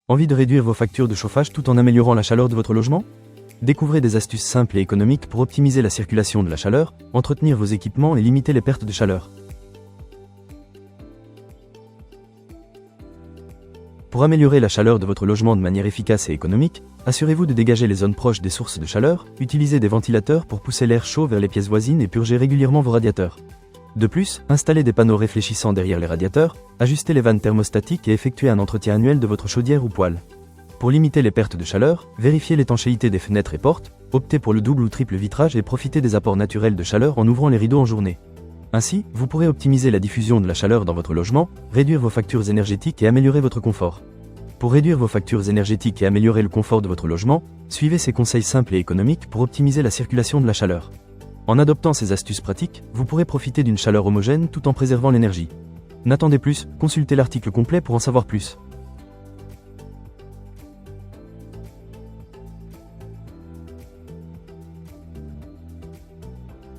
Envie de réduire vos factures de chauffage tout en améliorant la chaleur de votre logement? Découvrez des astuces simples et économiques pour optimiser la circulation de la chaleur, entretenir vos équipements et limiter les pertes de chaleur. Pour améliorer la chaleur de votre logement de manière efficace et économique, assurez-vous de dégager les zones proches des sources de chaleur, utilisez des ventilateurs pour pousser l'air chaud vers les pièces voisines et purger régulièrement vos radiateurs. De plus, installez des panneaux réfléchissants derrière les radiateurs, ajustez les vannes thermostatiques et effectuez un entretien annuel de votre chaudière ou poêle. Pour limiter les pertes de chaleur, vérifiez l'étanchéité des fenêtres et portes, optez pour le double ou triple vitrage et profitez des apports naturels de chaleur en ouvrant les rideaux en journée. Ainsi, vous pourrez optimiser la diffusion de la chaleur dans votre logement, réduire vos factures énergétiques et améliorer votre confort. Pour réduire vos factures énergétiques et améliorer le confort de votre logement, suivez ces conseils simples et économiques pour optimiser la circulation de la chaleur. En adoptant ces astuces pratiques, vous pourrez profiter d'une chaleur homogène tout en préservant l'énergie. N'attendez plus, consultez l'article complet pour en savoir plus.